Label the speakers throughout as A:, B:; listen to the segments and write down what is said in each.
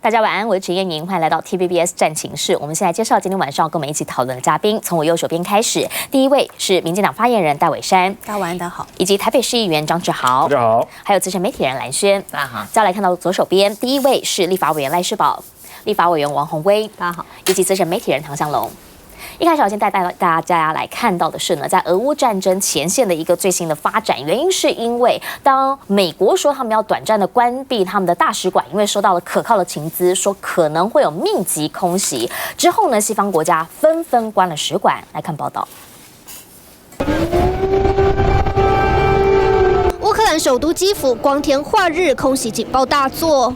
A: 大家晚安，我是陈燕莹，欢迎来到 TVBS 战情室。我们现在介绍今天晚上跟我们一起讨论的嘉宾，从我右手边开始。第一位是民进党发言人戴伟山，
B: 大家晚安，大家好；
A: 以及台北市议员张志豪，
C: 大家好；
A: 还有资深媒体人蓝轩，
B: 大家好。
A: 再来看到左手边，第一位是立法委员赖世宝，立法委员王宏威，
B: 大家好；
A: 以及资深媒体人唐湘龙。一开始，我先带大家来看到的是呢，在俄乌战争前线的一个最新的发展。原因是因为当美国说他们要短暂的关闭他们的大使馆，因为收到了可靠的情资，说可能会有密集空袭之后呢，西方国家纷纷关了使馆。来看报道。
D: 乌克兰首都基辅光天化日，空袭警报大作。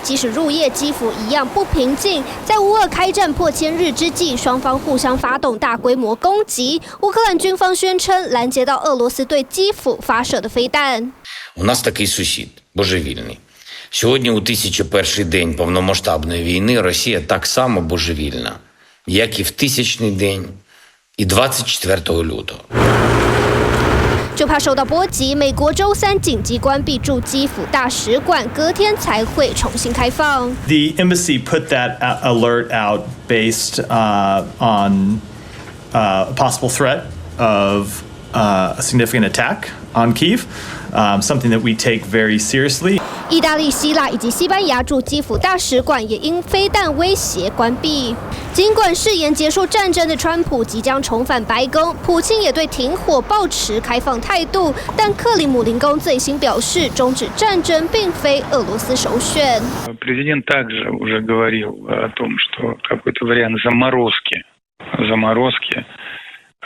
D: 即使入夜，基辅一样不平静。在乌俄开战破千日之际，双方互相发动大规模攻击。乌克兰军方宣称拦截到俄罗斯对基辅发射的飞弹。
E: У нас такий сусід божевільний. Сьогодні у 1001-й день повномасштабної війни Росія так само божевільна, як і в 1000-й день і 24 лютого.
D: 就怕受到波及，美国周三紧急关闭驻基辅大使馆，隔天才会重新开放。
C: The embassy put that alert out based on a possible threat of a significant attack on Kyiv, something that we take very seriously.
D: 意大利、希腊以及西班牙驻基辅大使馆也因飞弹威胁关闭。尽管誓言结束战争的川普即将重返白宫，普京也对停火抱持开放态度，但克里姆林宫最新表示，终止战争并非俄罗斯首选。
F: Президент также уже говорил о том, что какой-то вариант заморозки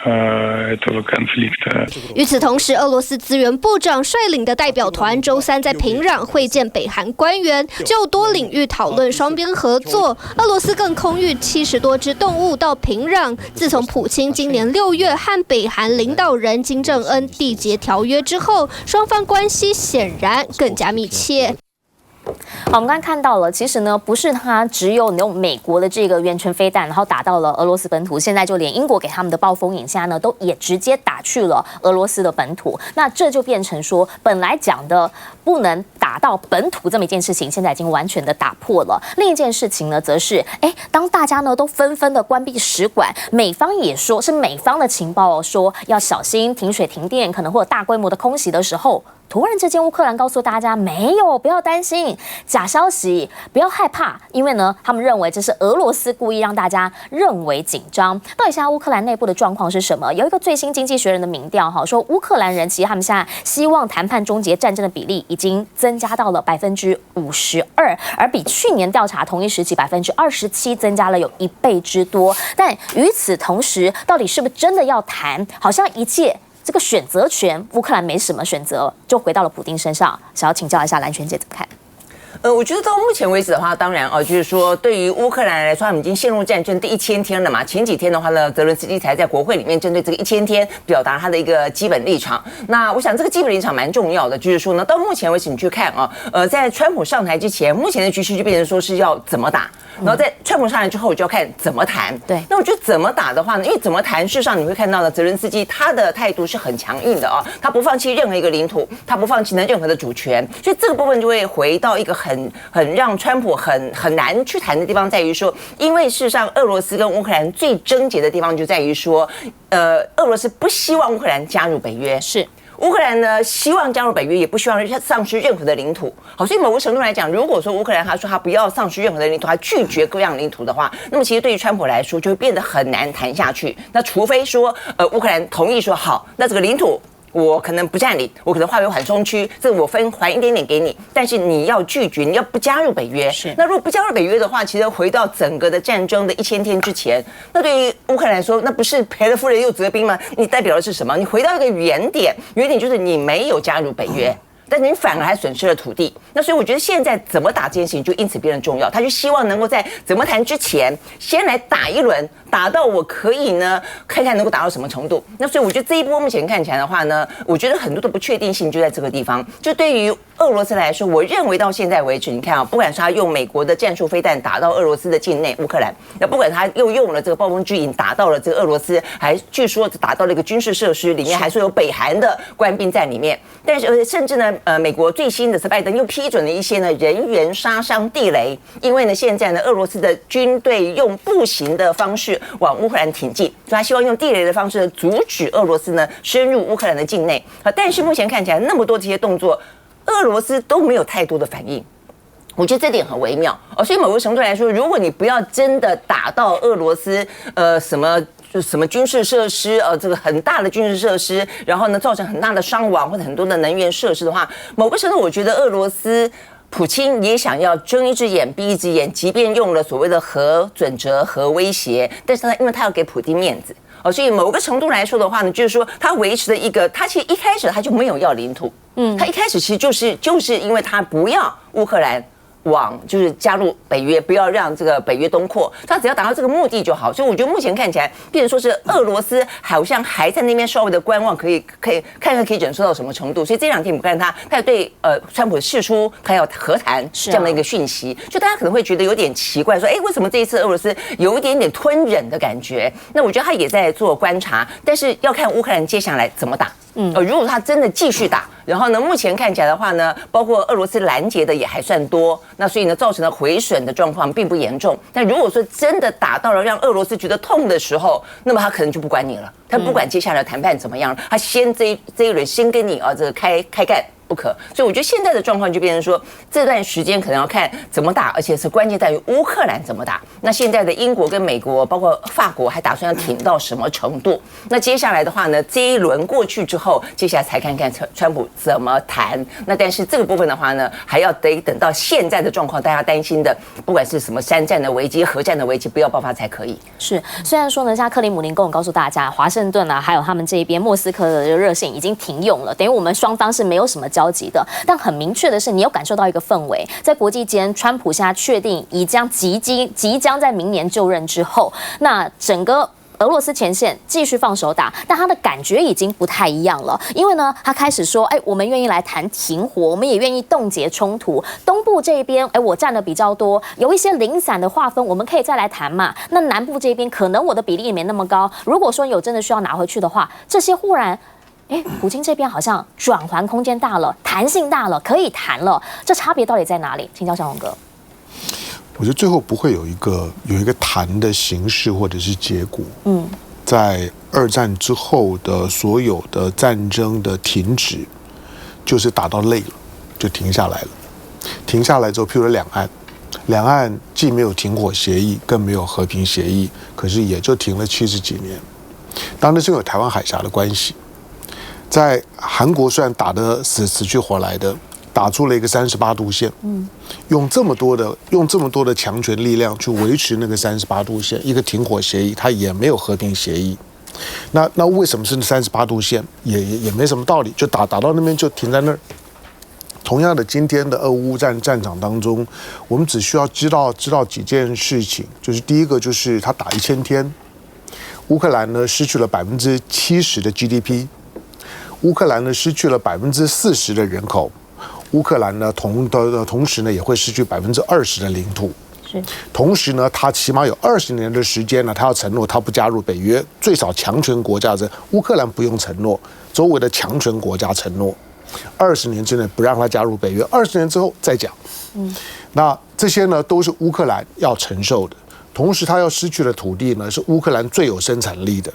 F: этого конфликта.
D: 与此同时，俄罗斯资源部长率领的代表团周三在平壤会见北韩官员，就多领域讨论双边合作。俄罗斯更空运70多只动物到平壤。自从普京今年6月和北韩领导人金正恩缔结条约之后，双方关系显然更加密切。
A: 好，我们刚才看到了，其实呢，不是它只有用美国的这个远程飞弹，然后打到了俄罗斯本土，现在就连英国给他们的暴风影现在呢，都也直接打去了俄罗斯的本土。那这就变成说，本来讲的不能打到本土这么一件事情，现在已经完全的打破了。另一件事情呢，则是，当大家呢都纷纷的关闭使馆，美方也说是美方的情报说要小心停水停电，可能会有大规模的空袭的时候。突然之间，乌克兰告诉大家没有，不要担心，假消息，不要害怕，因为呢，他们认为这是俄罗斯故意让大家认为紧张。到底现在乌克兰内部的状况是什么？有一个最新《经济学人》的民调，说乌克兰人其实他们现在希望谈判终结战争的比例已经增加到了52%，而比去年调查同一时期27%增加了有1倍之多。但与此同时，到底是不是真的要谈？好像一切。这个选择权，乌克兰没什么选择，就回到了普丁身上。想要请教一下蓝轩姐怎么看？
B: 我觉得到目前为止的话，当然就是说，对于乌克兰来说，他们已经陷入战争第1000天了嘛。前几天的话呢，泽伦斯基才在国会里面针对这个1000天表达他的一个基本立场。那我想这个基本立场蛮重要的，就是说呢，到目前为止你去看在川普上台之前，目前的局势就变成说是要怎么打，然后在川普上台之后就要看怎么谈。
A: 对，
B: 那我觉得怎么打的话呢，因为怎么谈，事实上你会看到呢，泽伦斯基他的态度是很强硬的他不放弃任何一个领土，他不放弃任何的主权，所以这个部分就会回到一个很让川普很难去谈的地方，在于说，因为事实上俄罗斯跟乌克兰最症结的地方就在于说，俄罗斯不希望乌克兰加入北约，
A: 是。
B: 乌克兰呢，希望加入北约，也不希望丧失任何的领土。好，所以某个程度来讲，如果说乌克兰他说他不要丧失任何的领土，他拒绝各样领土的话，那么其实对于川普来说就会变得很难谈下去。那除非说，乌克兰同意说好，那这个领土。我可能不占领，我可能划为缓冲区，这个我还一点点给你，但是你要拒绝，你要不加入北约。
A: 是。
B: 那如果不加入北约的话，其实回到整个的战争的1000天之前，那对于乌克兰来说，那不是赔了夫人又折兵吗？你代表的是什么？你回到一个原点就是你没有加入北约。但是你反而还损失了土地，那所以我觉得现在怎么打这件事情就因此变得重要。他就希望能够在怎么谈之前，先来打一轮，打到我可以呢看看能够打到什么程度。那所以我觉得这一波目前看起来的话呢，我觉得很多的不确定性就在这个地方。就对于俄罗斯来说，我认为到现在为止，你看不管是他用美国的战术飞弹打到俄罗斯的境内乌克兰，那不管他又用了这个暴风之影打到了这个俄罗斯，还据说打到了一个军事设施里面，还说有北韩的官兵在里面。但是甚至呢，美国最新的拜登又批准了一些呢人员杀伤地雷，因为呢现在呢俄罗斯的军队用步行的方式往乌克兰挺进，所以他希望用地雷的方式呢阻止俄罗斯呢深入乌克兰的境内。但是目前看起来那么多这些动作，俄罗斯都没有太多的反应。我觉得这点很微妙所以某个程度来说，如果你不要真的打到俄罗斯什么军事设施这个很大的军事设施，然后呢造成很大的伤亡或者很多的能源设施的话，某个程度我觉得俄罗斯普京也想要睁一只眼闭一只眼，即便用了所谓的核准则、核威胁，但是因为他要给普丁面子所以某个程度来说的话呢，就是说他维持了一个，他其实一开始他就没有要领土，他一开始其实就是因为他不要乌克兰就是加入北约，不要让这个北约东扩，他只要达到这个目的就好。所以我觉得目前看起来，变成说是俄罗斯好像还在那边稍微的观望，可以看看可以忍受到什么程度。所以这两天我们看他也对川普释出他要和谈这样的一个讯息，就大家可能会觉得有点奇怪，说为什么这一次俄罗斯有一点点吞忍的感觉？那我觉得他也在做观察，但是要看乌克兰接下来怎么打。如果他真的继续打，然后呢，目前看起来的话呢，包括俄罗斯拦截的也还算多，那所以呢，造成了毁损的状况并不严重。但如果说真的打到了让俄罗斯觉得痛的时候，那么他可能就不管你了，他不管接下来谈判怎么样，他先这一轮先跟你这个开干。不可，所以我觉得现在的状况就变成说，这段时间可能要看怎么打，而且是关键在于乌克兰怎么打。那现在的英国跟美国，包括法国，还打算要挺到什么程度？那接下来的话呢，这一轮过去之后，接下来才看看川普怎么谈。那但是这个部分的话呢，还要得等到现在的状况，大家担心的，不管是什么山战的危机、核战的危机，不要爆发才可以。
A: 是，虽然说呢，像克里姆林宫告诉大家，华盛顿还有他们这一边莫斯科的热线已经停用了，等于我们双方是没有什么交集的。但很明确的是，你有感受到一个氛围，在国际间，川普现在确定即将在明年就任之后，那整个俄罗斯前线继续放手打，但他的感觉已经不太一样了，因为呢，他开始说，我们愿意来谈停火，我们也愿意冻结冲突。东部这边，我占的比较多，有一些零散的划分，我们可以再来谈嘛。那南部这边，可能我的比例也没那么高。如果说有真的需要拿回去的话，这些忽然。普京这边好像转圜空间大了，弹性大了，可以谈了，这差别到底在哪里？请教小龙哥。
G: 我觉得最后不会有一个谈的形式或者是结果。在二战之后的所有的战争的停止，就是打到累了，就停下来了。停下来之后，譬如说两岸既没有停火协议，更没有和平协议，可是也就停了70几年。当然是有台湾海峡的关系。在韩国虽然打得死去活来的，打出了一个38度线，用这么多的强权力量去维持那个38度线，一个停火协议，它也没有和平协议。那为什么是38度线？也没什么道理，就打到那边就停在那儿。同样的，今天的俄乌战场当中，我们只需要知道几件事情，就是第一个就是他打1000天，乌克兰呢失去了70%的 GDP。乌克兰呢失去了40%的人口，乌克兰呢同时呢也会失去20%的领土。同时呢，他起码有20年的时间呢，他要承诺他不加入北约，最少强权国家乌克兰不用承诺，周围的强权国家承诺，20年之内不让他加入北约，20年之后再讲。那这些呢都是乌克兰要承受的，同时他要失去的土地呢是乌克兰最有生产力的。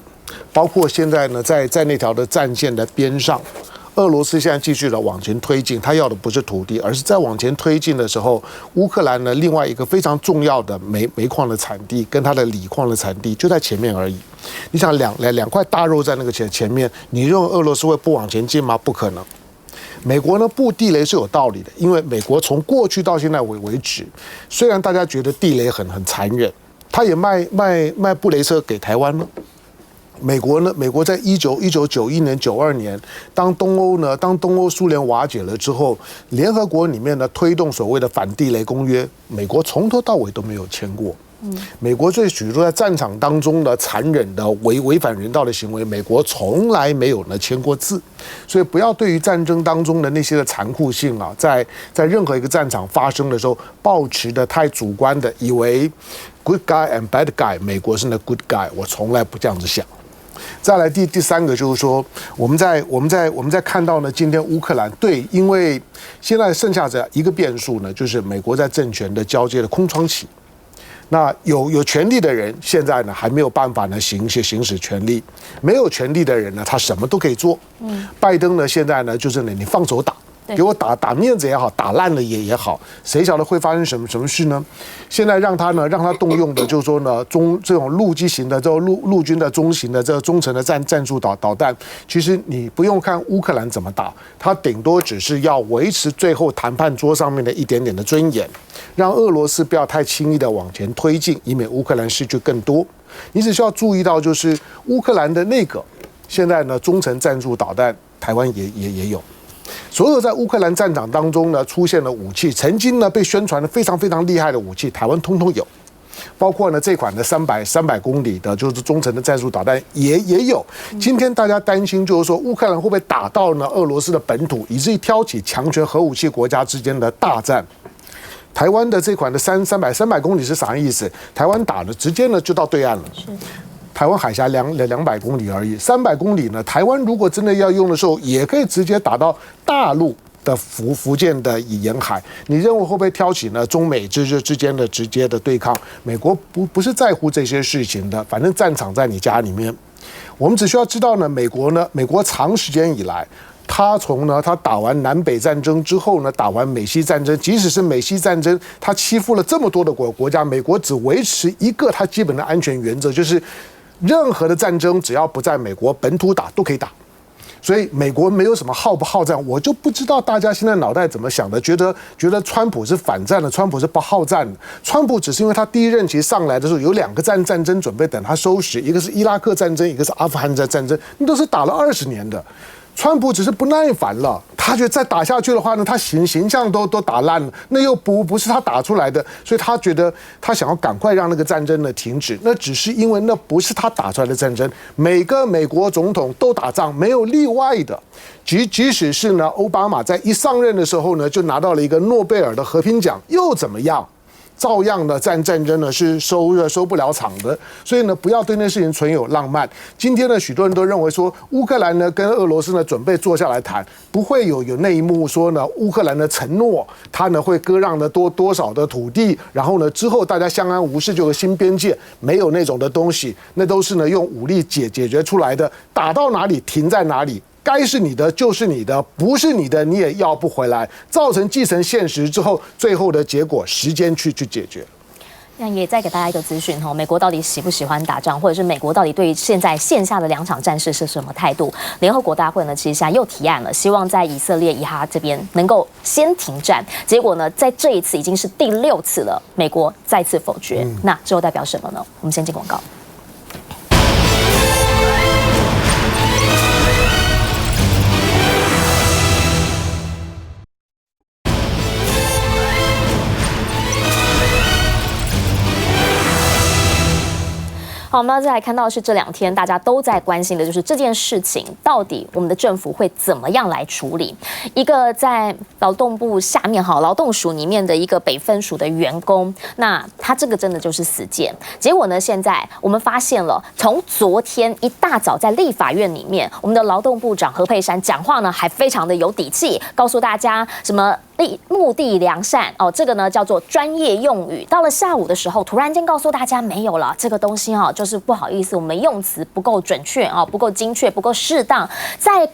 G: 包括现在呢，在那条的战线的边上，俄罗斯现在继续的往前推进，他要的不是土地，而是在往前推进的时候，乌克兰呢另外一个非常重要的煤矿的产地跟它的锂矿的产地就在前面而已。你想两块大肉在那个前面，你认为俄罗斯会不往前进吗？不可能。美国呢布地雷是有道理的，因为美国从过去到现在为止，虽然大家觉得地雷很残忍，他也卖布雷车给台湾了。美国在1991年、92年，当东欧苏联瓦解了之后，联合国里面呢推动所谓的反地雷公约，美国从头到尾都没有签过。美国对许多在战场当中的残忍的违反人道的行为，美国从来没有呢签过字。所以不要对于战争当中的那些的残酷性在任何一个战场发生的时候，抱持的太主观的以为 good guy and bad guy， 美国是那 good guy， 我从来不这样子想。再来第三个就是说，我们在看到呢，今天乌克兰对，因为现在剩下的一个变数呢，就是美国在政权的交接的空窗期。那有权利的人现在呢还没有办法呢行使权利，没有权利的人呢他什么都可以做。拜登呢现在呢就是呢你放手打。给我打面子也好，打烂了也好，谁晓得会发生什么事呢？现在让他动用的，就是说呢，这种陆基型的这种陆军的中型的这个中程的战术导弹，其实你不用看乌克兰怎么打，他顶多只是要维持最后谈判桌上面的一点点的尊严，让俄罗斯不要太轻易的往前推进，以免乌克兰失去更多。你只需要注意到，就是乌克兰的那个现在呢中程战术导弹，台湾也有。所有在乌克兰战场当中呢出现的武器，曾经呢被宣传的非常非常厉害的武器，台湾通通有，包括呢这款的300公里的就是中程的战术导弹也有。今天大家担心就是说乌克兰会不会打到呢俄罗斯的本土，以至于挑起强权核武器国家之间的大战。台湾的这款的300公里是啥意思？台湾打了直接呢就到对岸了。台湾海峡200公里而已，300公里呢？台湾如果真的要用的时候，也可以直接打到大陆的福建的沿海。你认为会不会挑起呢中美之间的直接的对抗？美国不是在乎这些事情的，反正战场在你家里面。我们只需要知道呢，美国长时间以来。他打完南北战争之后呢，打完美西战争，即使是美西战争，他欺负了这么多的国家，美国只维持一个他基本的安全原则，就是任何的战争只要不在美国本土打都可以打。所以美国没有什么好不好战，我就不知道大家现在脑袋怎么想的，觉得川普是反战的，川普是不好战的。川普只是因为他第一任期上来的时候有2个战争准备等他收拾，一个是伊拉克战争，一个是阿富汗战争，那都是打了20年的。川普只是不耐烦了，他觉得再打下去的话呢，他形象都打烂了，那又不是他打出来的，所以他觉得他想要赶快让那个战争呢停止。那只是因为那不是他打出来的战争，每个美国总统都打仗，没有例外的。即使是呢，奥巴马在一上任的时候呢，就拿到了一个诺贝尔的和平奖，又怎么样？照样的战争呢是收不了场的，所以呢不要对那事情存有浪漫。今天呢许多人都认为说乌克兰呢跟俄罗斯呢准备坐下来谈，不会有内幕说呢乌克兰的承诺他呢会割让的多少的土地，然后呢之后大家相安无事就有新边界，没有那种的东西，那都是呢用武力解决出来的，打到哪里停在哪里。该是你的就是你的，不是你的你也要不回来，造成既成现实之后，最后的结果时间去解决。
A: 那也再给大家一个资讯哈，美国到底喜不喜欢打仗，或者是美国到底对于现在线下的2场战事是什么态度？联合国大会呢，其实现在又提案了，希望在以色列以哈这边能够先停战。结果呢，在这一次已经是第6次了，美国再次否决。那之后代表什么呢？我们先进广告。好，我们再来看到的是这2天大家都在关心的，就是这件事情到底我们的政府会怎么样来处理？一个在劳动部下面劳动署里面的一个北分署的员工，那他这个真的就是死谏。结果呢，现在我们发现了，从昨天一大早在立法院里面，我们的劳动部长何佩珊讲话呢，还非常的有底气，告诉大家什么目的良善哦，这个呢叫做专业用语。到了下午的时候，突然间告诉大家没有了，这个东西就是不好意思，我们用词不够准确不够精确，不够适当。再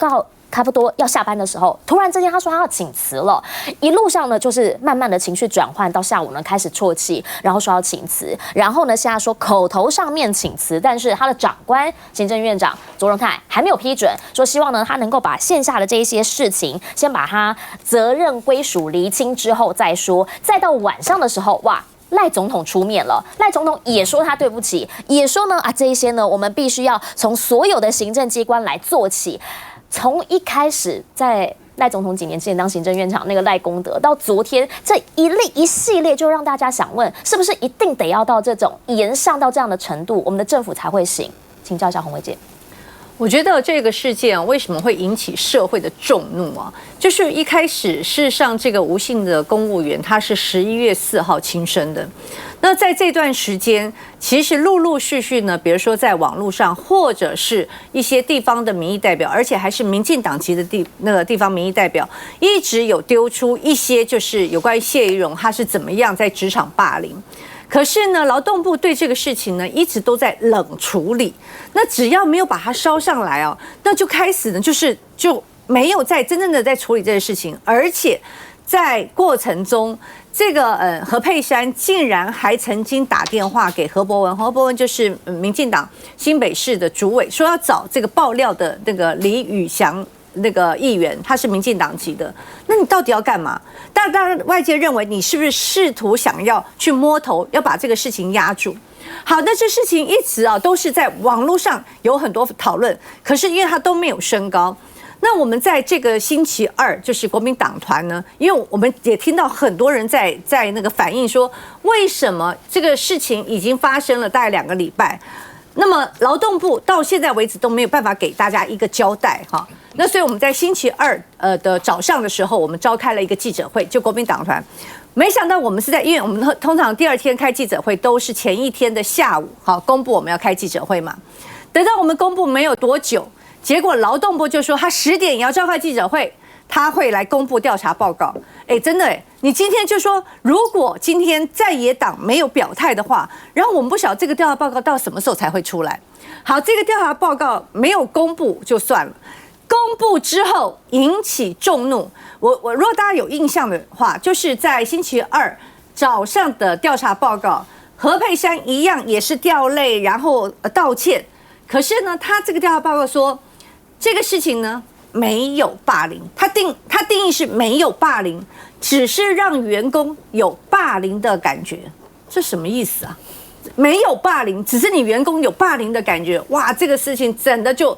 A: 差不多要下班的时候，突然之间他说他要请辞了，一路上呢就是慢慢的情绪转换，到下午呢开始啜泣，然后说要请辞，然后呢现在说口头上面请辞，但是他的长官行政院长卓荣泰还没有批准，说希望呢他能够把线下的这些事情先把他责任归属厘清之后再说，再到晚上的时候哇。赖总统出面了，赖总统也说他对不起，也说呢这一些呢我们必须要从所有的行政机关来做起。从一开始在赖总统几年之前当行政院长那个赖功德，到昨天这一系列，就让大家想问，是不是一定得要到这种延上到这样的程度，我们的政府才会醒？请教一下洪薇姐。
H: 我觉得这个事件为什么会引起社会的众怒啊？就是一开始，事实上这个吴姓的公务员他是11月4号轻生的。那在这段时间，其实陆陆续续呢，比如说在网络上，或者是一些地方的民意代表，而且还是民进党籍的地方民意代表，一直有丢出一些就是有关于谢宜容他是怎么样在职场霸凌。可是呢，劳动部对这个事情呢，一直都在冷处理。那只要没有把它烧上来哦，那就开始呢，就没有在真正的在处理这个事情，而且在过程中，这个何佩珊竟然还曾经打电话给何博文，何博文就是民进党新北市的主委，说要找这个爆料的那个李宇翔。那个议员他是民进党籍的，那你到底要干嘛？当然外界认为你是不是试图想要去摸头，要把这个事情压住？好，那这事情一直都是在网络上有很多讨论，可是因为它都没有升高。那我们在这个星期二，就是国民党团呢，因为我们也听到很多人在那个反映说，为什么这个事情已经发生了大概2个礼拜，那么劳动部到现在为止都没有办法给大家一个交代哈。那所以我们在星期二的早上的时候，我们召开了一个记者会，就国民党团。没想到我们是因为我们通常第2天开记者会都是前一天的下午，好公布我们要开记者会嘛。等到我们公布没有多久，结果劳动部就说他10点也要召开记者会，他会来公布调查报告。真的你今天就说，如果今天在野党没有表态的话，然后我们不晓得这个调查报告到什么时候才会出来。好，这个调查报告没有公布就算了。公布之后引起众怒，我如果大家有印象的话，就是在星期二早上的调查报告，何佩珊一样也是掉泪，然后道歉。可是呢，他这个调查报告说，这个事情呢没有霸凌，他定义是没有霸凌，只是让员工有霸凌的感觉，这什么意思啊？没有霸凌，只是你员工有霸凌的感觉，哇，这个事情真的就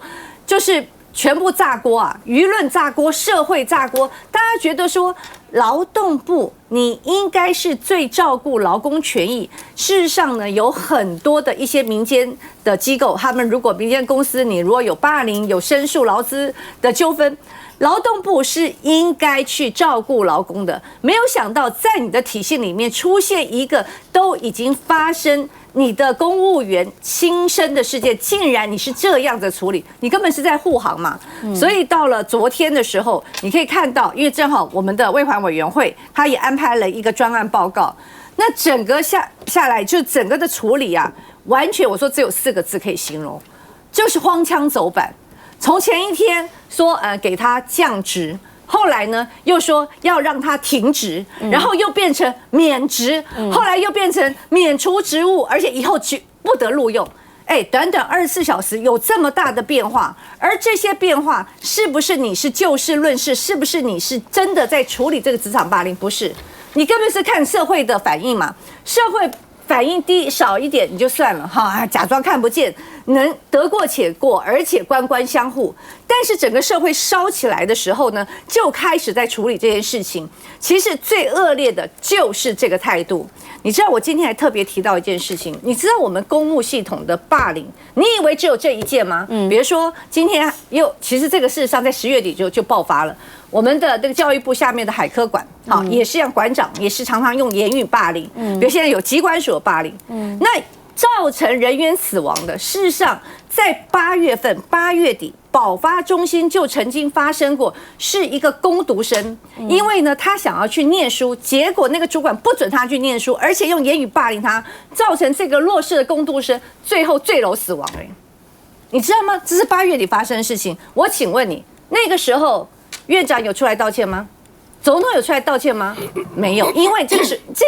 H: 是全部炸锅啊！舆论炸锅，社会炸锅，大家觉得说，劳动部你应该是最照顾劳工权益。事实上呢，有很多的一些民间的机构，他们如果民间公司你如果有霸凌、有申诉劳资的纠纷，劳动部是应该去照顾劳工的。没有想到，在你的体系里面出现一个都已经发生。你的公务员轻生的事件，竟然你是这样的处理，你根本是在护航嘛。所以到了昨天的时候，你可以看到，因为正好我们的卫环委员会，他也安排了一个专案报告。那整个下来，就整个的处理啊，完全我说只有4个字可以形容，就是荒腔走板。从前一天说给他降职。后来呢，又说要让他停职，然后又变成免职，后来又变成免除职务，而且以后不得录用。短短24小时有这么大的变化，而这些变化是不是你是就事论事？是不是你是真的在处理这个职场霸凌？不是，你根本是看社会的反应嘛，社会。反应少一点你就算了哈，假装看不见，能得过且过，而且官官相护。但是整个社会烧起来的时候呢，就开始在处理这件事情。其实最恶劣的就是这个态度。你知道我今天还特别提到一件事情，你知道我们公务系统的霸凌，你以为只有这一件吗？比如说今天其实这个事实上在10月底就爆发了。我们的这个教育部下面的海科馆，也是让馆长也是常常用言语霸凌，比如现在有机关署霸凌，那造成人员死亡的，事实上在8月底，保发中心就曾经发生过，是一个工读生，因为呢他想要去念书，结果那个主管不准他去念书，而且用言语霸凌他，造成这个弱势的工读生最后坠楼死亡。你知道吗？这是8月底发生的事情。我请问你，那个时候。院长有出来道歉吗？总统有出来道歉吗？没有，因为这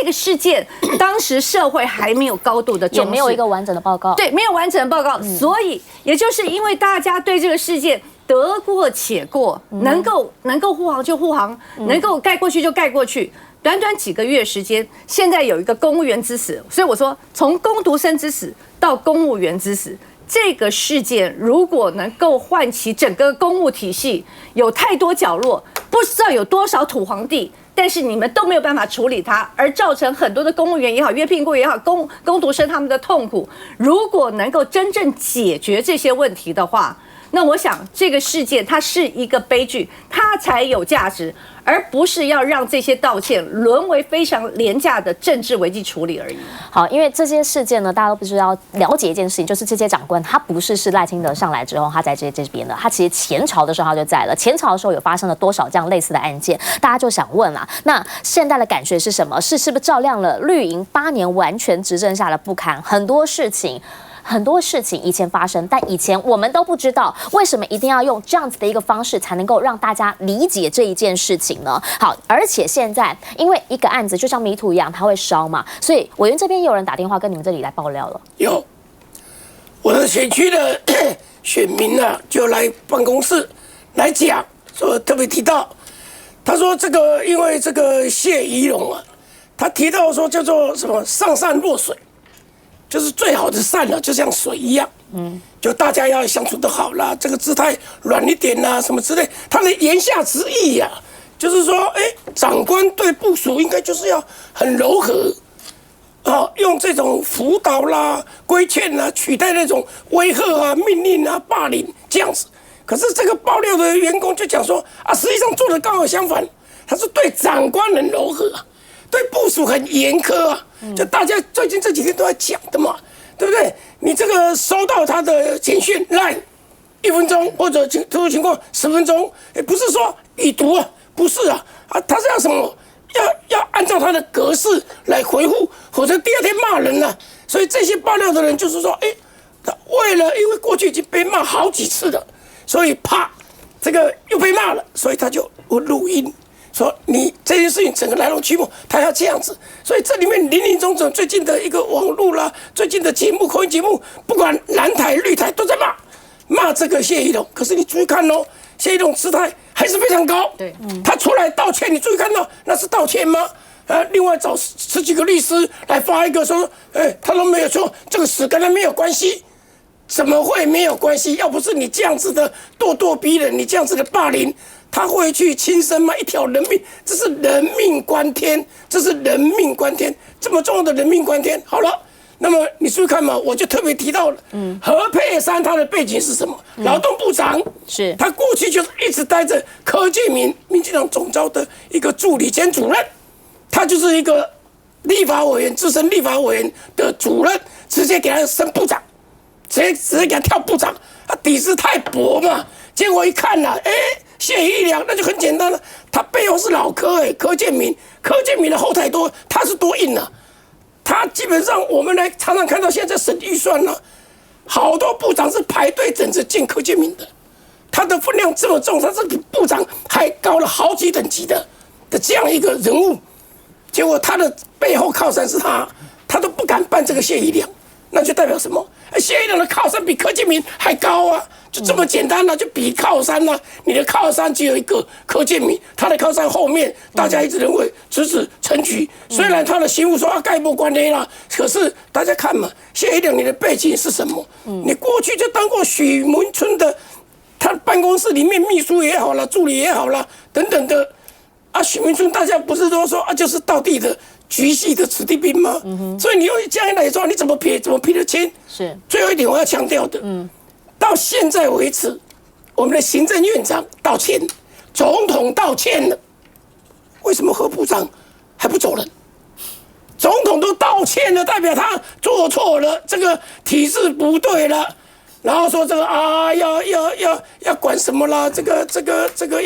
H: 个事件，当时社会还没有高度的重视，
A: 也没有一个完整的报告。
H: 对，没有完整的报告，所以也就是因为大家对这个事件得过且过，能够护航就护航，能够盖过去就盖过去。短短几个月时间，现在有一个公务员之死，所以我说从工读生之死到公务员之死。这个事件如果能够唤起整个公务体系，有太多角落，不知道有多少土皇帝，但是你们都没有办法处理它，而造成很多的公务员也好，约聘雇也好，工读生他们的痛苦。如果能够真正解决这些问题的话，那我想这个事件它是一个悲剧，它才有价值，而不是要让这些道歉沦为非常廉价的政治危机处理而已。
A: 好，因为这些事件呢，大家都必须要了解一件事情，就是这些长官他不是赖清德上来之后他在这边的，他其实前朝的时候他就在了，前朝的时候有发生了多少这样类似的案件，大家就想问啦，那现在的感觉是什么？是不是照亮了绿营8年完全执政下的不堪？很多事情以前发生，但以前我们都不知道，为什么一定要用这样子的一个方式才能够让大家理解这一件事情呢？好，而且现在因为一个案子就像迷途一样，它会烧嘛，所以委员这边也有人打电话跟你们这里来爆料了。
I: 有，我的选区的选民啊，就来办公室来讲，说特别提到，他说这个因为这个谢宜容啊，他提到说叫做什么上善若水。就是最好的善了，就像水一样，就大家要相处得好啦，这个姿态软一点啦，什么之类。他的言下之意呀，就是说，长官对部属应该就是要很柔和，用这种辅导啦、规劝啦，取代那种威吓啊、命令啊、霸凌这样子。可是这个爆料的员工就讲说啊，实际上做的刚好相反，他是对长官很柔和啊。对部属很严苛啊，就大家最近这几天都在讲的嘛，对不对？你这个收到他的简讯 ，LINE 1分钟或者特殊情况10分钟，不是说已读啊，不是啊，他是要什么？要按照他的格式来回复，否则第2天骂人了。所以这些爆料的人就是说，他因为过去已经被骂好几次了，所以怕这个又被骂了，所以他就录音。说你这件事情整个来龙去脉，他要这样子，所以这里面林林总总最近的一个网络啦，最近的节目口音节目，不管蓝台绿台都在骂这个谢宜容。可是你注意看哦，谢宜容姿态还是非常高。
H: 对，
I: 他出来道歉，你注意看到那是道歉吗？另外找10几个律师来发一个说，他都没有说这个事跟他没有关系。怎么会没有关系？要不是你这样子的咄咄逼人，你这样子的霸凌。他会去轻生吗？一条人命，这是人命关天，这是人命关天，这么重要的人命关天。好了，那么你注意看嘛，我就特别提到了，何佩珊他的背景是什么？劳动部长，
A: 是
I: 他过去就是一直待着柯建铭民进党总召的一个助理兼主任，他就是一个立法委员，资深立法委员的主任，直接给他升部长，直接给他跳部长，他底子太薄嘛。结果一看了，谢宜良那就很简单了，他背后是老柯柯建铭的后台他是多硬啊，他基本上我们来常常看到现在审预算呢，好多部长是排队等着见柯建铭的，他的分量这么重，他是比部长还高了好几等级的这样一个人物，结果他的背后靠山是他都不敢办这个谢宜良，那就代表什么？谢宜良的靠山比柯建铭还高啊，就这么简单啊，就比靠山啊，你的靠山只有一个柯建铭，他的靠山后面大家一直认为直指陈菊，虽然他的媳妇说概不关黑啦，可是大家看嘛，谢宜良你的背景是什么？你过去就当过许文春的，他办公室里面秘书也好啦，助理也好啦，等等的啊，许文春大家不是都说啊，就是道地的局系的子弟兵吗？所以你用这样来说，你怎么撇得清？是最后一点我要强调的，到现在为止，我们的行政院长道歉，总统道歉了，为什么何部长还不走人？总统都道歉了，代表他做错了，这个体制不对了。然后说这个要管什么啦？这个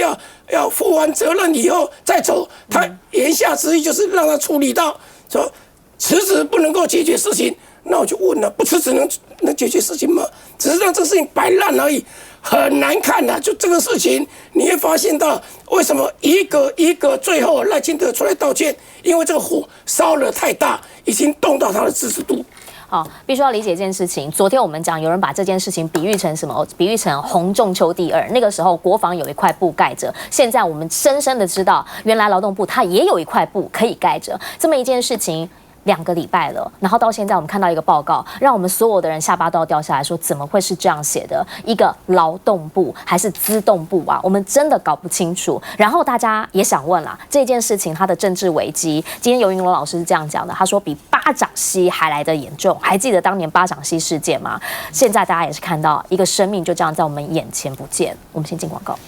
I: 要负完责任以后再走。他言下之意就是让他处理到说辞职不能够解决事情。那我就问了，不辞职能解决事情吗？只是让这个事情摆烂而已，很难看的。就这个事情，你会发现到为什么一个最后赖清德出来道歉，因为这个火烧得太大，已经动到他的支持度。
A: 好，必须要理解一件事情。昨天我们讲，有人把这件事情比喻成什么？比喻成洪仲丘第2。那个时候国防有一块布盖着，现在我们深深的知道，原来劳动部它也有一块布可以盖着。这么一件事情， 2个礼拜了，然后到现在我们看到一个报告，让我们所有的人下巴都要掉下来，说怎么会是这样写的？一个劳动部还是资动部啊？我们真的搞不清楚。然后大家也想问啦，这件事情它的政治危机，今天游云龙老师是这样讲的，他说比巴掌溪还来得严重。还记得当年巴掌溪事件吗？现在大家也是看到一个生命就这样在我们眼前不见。我们先进广告。